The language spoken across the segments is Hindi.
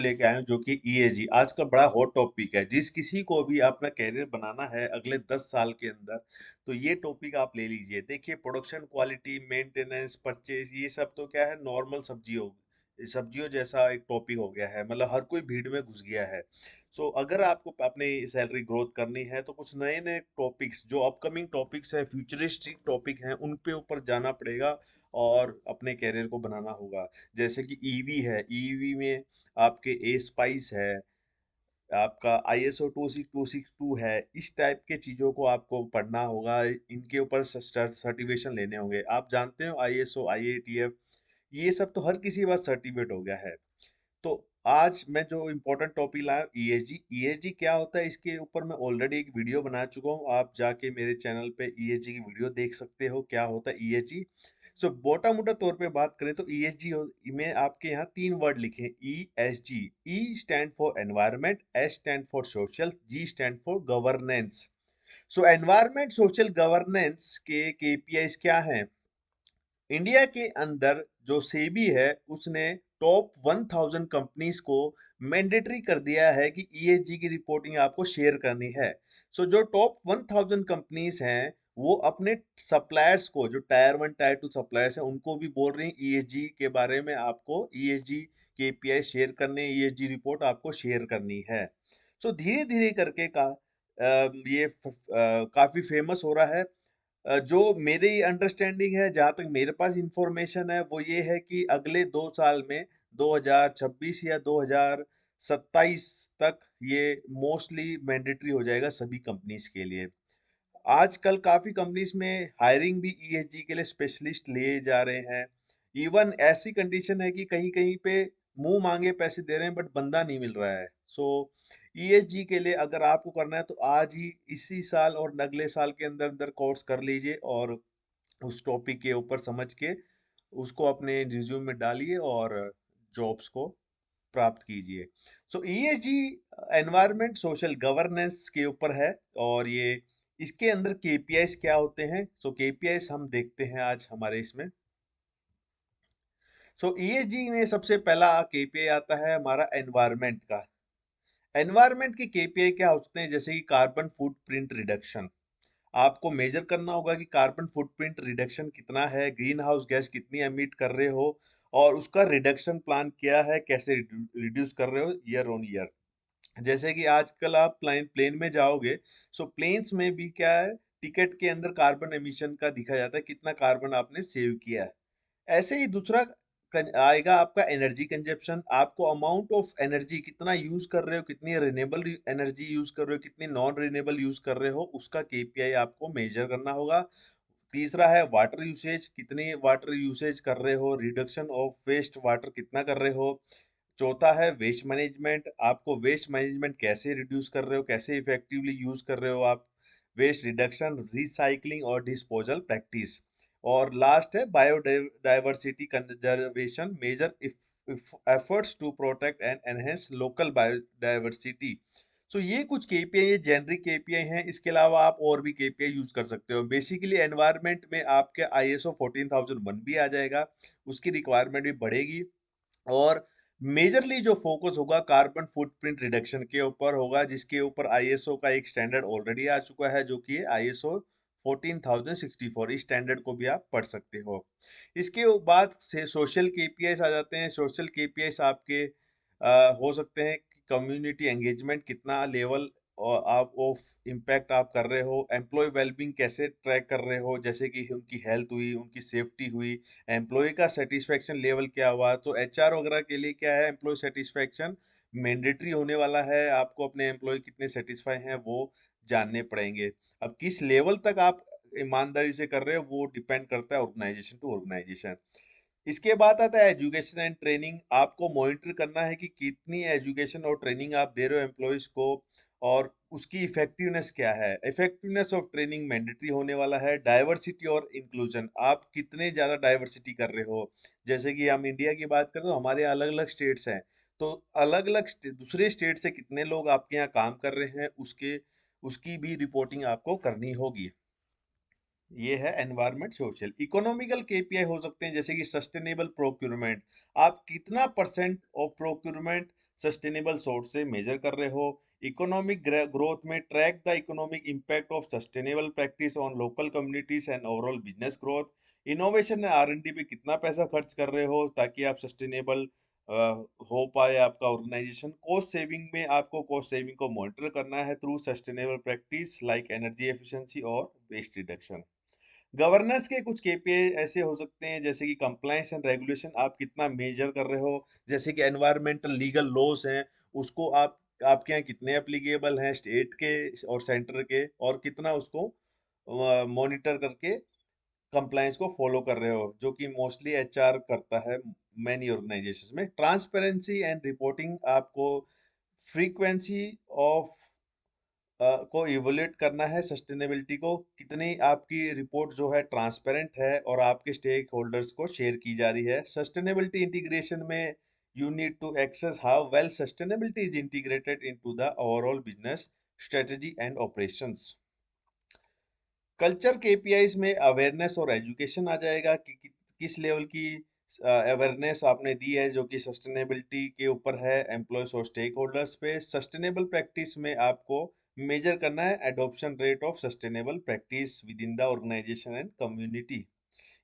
लेके आए हैं जो कि ईएजी आजकल बड़ा हॉट टॉपिक है। जिस किसी को भी अपना कैरियर बनाना है अगले 10 साल के अंदर, तो ये टॉपिक आप ले लीजिए। देखिए, प्रोडक्शन क्वालिटी, मेंटेनेंस, परचेज, ये सब तो क्या है, नॉर्मल सब्जियों जैसा एक टॉपिक हो गया है। मतलब हर कोई भीड़ में घुस गया है। सो अगर आपको अपनी सैलरी ग्रोथ करनी है तो कुछ नए नए टॉपिक्स, जो अपकमिंग टॉपिक्स है, फ्यूचरिस्टिक टॉपिक हैं, उन पे ऊपर जाना पड़ेगा और अपने कैरियर को बनाना होगा। जैसे कि ईवी है, ईवी में आपके ए स्पाइस है, आपका ISO 26262 है। इस टाइप के चीज़ों को आपको पढ़ना होगा, इनके ऊपर सर्टिफिकेशन लेने होंगे। आप जानते हो ISO IATF, ये सब तो हर किसी के पास सर्टिफिकेट हो गया है। तो आज मैं जो इम्पोर्टेंट टॉपिक लाया, ईएसजी। ईएसजी क्या होता है, इसके ऊपर मैं ऑलरेडी एक वीडियो बना चुका हूँ। आप जाके मेरे चैनल पे ईएसजी की वीडियो देख सकते हो, क्या होता है ईएसजी। सो मोटा मोटा तौर पे बात करें तो ईएसजी में आपके यहाँ तीन वर्ड लिखे हैं, ESG। E stands for environment, S stands for social, G stands for governance. So environment, social, governance के केपीआईज क्या हैं? इंडिया के अंदर जो सेबी है, उसने टॉप 1000 कंपनीज को मैंडेटरी कर दिया है कि ईएसजी की रिपोर्टिंग आपको शेयर करनी है। सो जो टॉप 1000 कंपनीज हैं, वो अपने सप्लायर्स को, जो टायर 1 टायर 2 सप्लायर्स हैं, उनको भी बोल रही हैं ईएसजी के बारे में, आपको ईएसजी केपीआई शेयर करने, ईएसजी रिपोर्ट आपको शेयर करनी है। सो धीरे धीरे करके काफी फेमस हो रहा है। जो मेरी अंडरस्टैंडिंग है, जहाँ तक मेरे पास इंफॉर्मेशन है, वो ये है कि अगले 2 साल में, 2026 या 2027 तक, ये मोस्टली मैंडेटरी हो जाएगा सभी कंपनीज के लिए। आजकल काफी कंपनीज में हायरिंग भी ईएसजी के लिए स्पेशलिस्ट लिए जा रहे हैं। इवन ऐसी कंडीशन है कि कहीं कहीं पे मुंह मांगे पैसे दे रहे हैं बट बंदा नहीं मिल रहा है। सो ईएसजी के लिए अगर आपको करना है तो आज ही, इसी साल और अगले साल के अंदर अंदर कोर्स कर लीजिए और उस टॉपिक के ऊपर समझ के उसको अपने रिज्यूम में डालिए और जॉब्स को प्राप्त कीजिए। सो ईएसजी एनवायरनमेंट, सोशल, गवर्नेंस के ऊपर है। और ये इसके अंदर केपीआईस क्या होते हैं, सो केपीआईस हम देखते हैं आज हमारे इसमें। सो ईएसजी में सबसे पहला केपीआई आता है हमारा एनवायरनमेंट का। एनवायरनमेंट के केपीआई क्या होते हैं, जैसे कि कार्बन फुटप्रिंट रिडक्शन। आपको मेजर करना होगा कि कार्बन फुटप्रिंट रिडक्शन कितना है, ग्रीन हाउस गैस कितनी एमिट कर रहे हो, और उसका रिडक्शन प्लान क्या है, कैसे रिड्यूस कर रहे हो ईयर ऑन ईयर। जैसे कि आजकल आप प्लेन प्लेन में जाओगे, सो प्लेन्स में भी क्या है, टिकट के अंदर कार्बन एमिशन का दिखा जाता है, कितना कार्बन आपने सेव किया है। ऐसे ही दूसरा आएगा आपका एनर्जी कंजप्शन। आपको अमाउंट ऑफ एनर्जी कितना यूज कर रहे हो, कितनी रिन्यूएबल एनर्जी यूज कर रहे हो, कितनी नॉन रिन्यूएबल यूज कर रहे हो, उसका केपीआई आपको मेजर करना होगा। तीसरा है वाटर यूसेज, कितनी वाटर यूसेज कर रहे हो, रिडक्शन ऑफ वेस्ट वाटर कितना कर रहे हो। चौथा है वेस्ट मैनेजमेंट, आपको वेस्ट मैनेजमेंट कैसे रिड्यूस कर रहे हो, कैसे इफेक्टिवली यूज कर रहे हो आप। वेस्ट रिडक्शन, रिसाइकलिंग और डिस्पोजल प्रैक्टिस। और लास्ट है biodiversity conservation, major efforts to protect and enhance local biodiversity. So ये कुछ केपीआई, ये जेनरिक केपीआई हैं। इसके अलावा आप और भी केपीआई यूज कर सकते हो। बेसिकली एनवायरनमेंट में आपके ISO 14001 भी आ जाएगा, उसकी रिक्वायरमेंट भी बढ़ेगी। और मेजरली जो फोकस होगा कार्बन फुटप्रिंट रिडक्शन के ऊपर होगा, जिसके ऊपर आईएसओ का एक स्टैंडर्ड ऑलरेडी आ चुका है, जो कि ISO 14064। इस स्टैंडर्ड को भी आप पढ़ सकते हो। इसके बाद से सोशल केपीआईस आ जाते हैं। सोशल केपीआईस आपके हो सकते हैं कि कम्युनिटी एंगेजमेंट कितना लेवल और आप ऑफ इम्पैक्ट आप कर रहे हो, एम्प्लॉय वेलबींग कैसे ट्रैक कर रहे हो, जैसे कि उनकी हेल्थ हुई, उनकी सेफ्टी हुई, एम्प्लॉय का सेटिस्फेक्शन लेवल क्या हुआ। तो एचआर वगैरह के लिए क्या है, एम्प्लॉय सेटिस्फेक्शन मैंडेटरी होने वाला है। आपको अपने एम्प्लॉय कितने सेटिस्फाई हैं वो जानने पड़ेंगे। अब किस लेवल तक आप ईमानदारी से कर रहे हो, वो डिपेंड करता है ऑर्गेनाइजेशन टू ऑर्गेनाइजेशन। इसके बाद आता है एजुकेशन एंड ट्रेनिंग। आपको मॉनिटर करना है कि कितनी एजुकेशन और ट्रेनिंग आप दे रहे हो एम्प्लॉयज को, और उसकी इफेक्टिवनेस क्या है। इफेक्टिवनेस ऑफ ट्रेनिंग मैंडेटरी होने वाला है। डाइवर्सिटी और इंक्लूजन, आप कितने ज़्यादा डाइवर्सिटी कर रहे हो। जैसे कि हम इंडिया की बात करें तो हमारे अलग अलग स्टेट्स हैं, तो अलग अलग दूसरे स्टेट से कितने लोग आपके यहाँ काम कर रहे हैं, उसकी भी रिपोर्टिंग आपको करनी होगी। ये है एनवायरमेंट। सोशल, इकोनॉमिकल केपीआई हो सकते हैं, जैसे कि सस्टेनेबल प्रोक्यूरमेंट। आप कितना percent of procurement sustainable source से मेजर कर रहे हो। इकोनॉमिक ग्रोथ में track the economic impact of sustainable practice on local communities and overall business growth. Innovation में R&D पे कितना पैसा खर्च कर रहे हो ताकि आप सस्टेनेबल हो पाए आपका ऑर्गेनाइजेशन। कॉस्ट सेविंग में आपको कॉस्ट सेविंग को मॉनिटर करना है through sustainable practice like energy efficiency और वेस्ट रिडक्शन। गवर्नेंस के कुछ केपीआई ऐसे हो सकते हैं जैसे कि कंप्लायंस एंड रेगुलेशन आप कितना मेजर कर रहे हो, जैसे कि एनवायरमेंटल लीगल लॉस हैं उसको आप आपके यहाँ कितने एप्लीकेबल हैं स्टेट के और सेंटर के, और कितना उसको मॉनिटर करके कंप्लायंस को फॉलो कर रहे हो, जो कि मोस्टली एचआर करता है मैनी ऑर्गेनाइजेशंस में। ट्रांसपेरेंसी एंड रिपोर्टिंग आपको फ्रीक्वेंसी ऑफ को इवोल्यूट करना है, सस्टेनेबिलिटी को कितनी आपकी रिपोर्ट जो है ट्रांसपेरेंट है और आपके स्टेक होल्डर्स को शेयर की जा रही है। सस्टेनेबिलिटी इंटीग्रेशन में you need to access how well sustainability is integrated into the overall business strategy and operations. Culture KPIs में अवेयरनेस और एजुकेशन आ जाएगा कि किस लेवल की अवेयरनेस आपने दी है जो कि सस्टेनेबिलिटी के ऊपर है एम्प्लॉयज और स्टेक होल्डर्स पे। सस्टेनेबल प्रैक्टिस में आपको मेजर करना है adoption rate of sustainable practice within the organisation and community.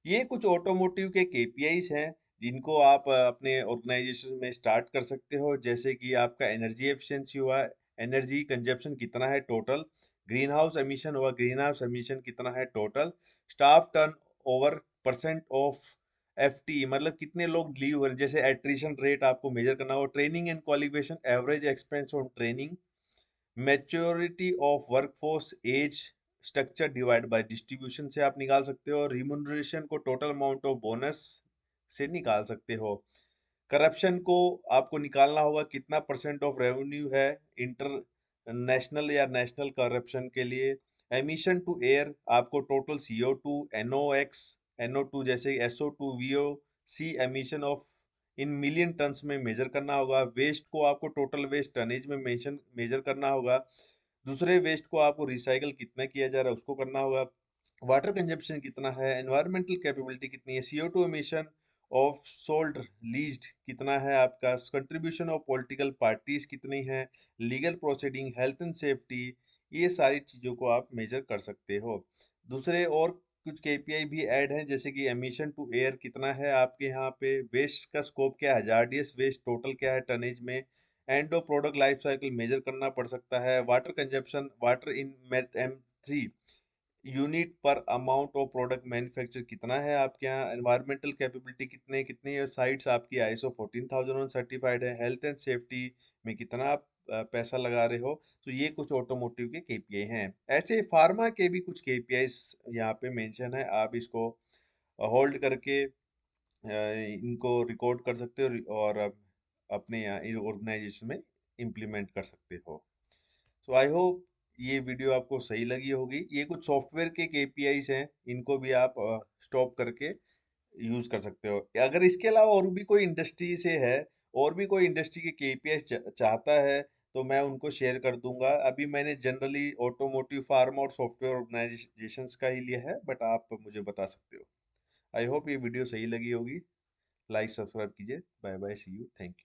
ये कुछ ऑटोमोटिव के केपीआईज हैं जिनको आप अपने ऑर्गेनाइजेशन में स्टार्ट कर सकते हो, जैसे कि आपका एनर्जी एफिशिएंसी हुआ, एनर्जी कंजप्शन कितना है टोटल, ग्रीन हाउस एमिशन हुआ, ग्रीन हाउस एमिशन कितना है total, staff turn over percent of FT मतलब कितने लोग लीव हो रहे हैं, जैसे एट्रिशन रेट आपको मेजर करना हो, training and qualification average expense on training, maturity of workforce age structure divide by distribution से आप निकाल सकते हो। रिम्यूनरेशन को टोटल अमाउंट ऑफ बोनस से निकाल सकते हो। करप्शन को आपको निकालना होगा कितना परसेंट ऑफ रेवेन्यू है इंटरनेशनल या नेशनल करप्शन के लिए। एमिशन टू एयर आपको टोटल CO2 NOx NO2 जैसे SO2 VOC emission of in million turns में मेजर करना होगा। वेस्ट को आपको टोटल वेस्ट टनेज में मेजर करना होगा। दूसरे वेस्ट को आपको रिसाइकल कितना किया जा रहा है उसको करना होगा। वाटर कंजप्शन कितना है, एनवायरमेंटल कैपेबिलिटी कितनी है, CO2 emission of sold leased कितना है आपका, कंट्रीब्यूशन ऑफ पॉलिटिकल पार्टीज कितनी है, legal proceeding, health and safety, ये सारी चीज़ों को आप मेजर कर सकते हो। दूसरे और कुछ केपीआई भी ऐड हैं जैसे कि एमिशन टू एयर कितना है आपके यहाँ पे, वेस्ट का स्कोप क्या है, हजार्डियस वेस्ट टोटल क्या है टनेज में, end of product life cycle measure करना पड़ सकता है। Water consumption, water in M3 unit पर अमाउंट ऑफ प्रोडक्ट मैन्युफैक्चर कितना है आपके यहाँ, एनवायरमेंटल कैपेबिलिटी कितने कितने साइट्स आपकी ISO 14001 सर्टिफाइड है, हेल्थ एंड सेफ्टी में कितना आप पैसा लगा रहे हो। तो ये कुछ ऑटोमोटिव के केपीआई हैं। ऐसे फार्मा के भी कुछ केपीआईस यहाँ पे मेंशन है, आप इसको होल्ड करके इनको रिकॉर्ड कर सकते हो और अपने यहाँ ऑर्गेनाइजेशन में इम्प्लीमेंट कर सकते हो। सो आई होप ये वीडियो आपको सही लगी होगी। ये कुछ सॉफ्टवेयर के केपीआईस हैं, इनको भी आप स्टॉप करके यूज कर सकते हो। अगर इसके अलावा और भी कोई इंडस्ट्री से है और भी कोई इंडस्ट्री के केपीआई चाहता है तो मैं उनको शेयर कर दूंगा। अभी मैंने जनरली ऑटोमोटिव, फार्मा और सॉफ्टवेयर ऑर्गेनाइजेशंस का ही लिया है, बट आप मुझे बता सकते हो। आई होप ये वीडियो सही लगी होगी। लाइक सब्सक्राइब कीजिए। Bye bye, see you, thank you.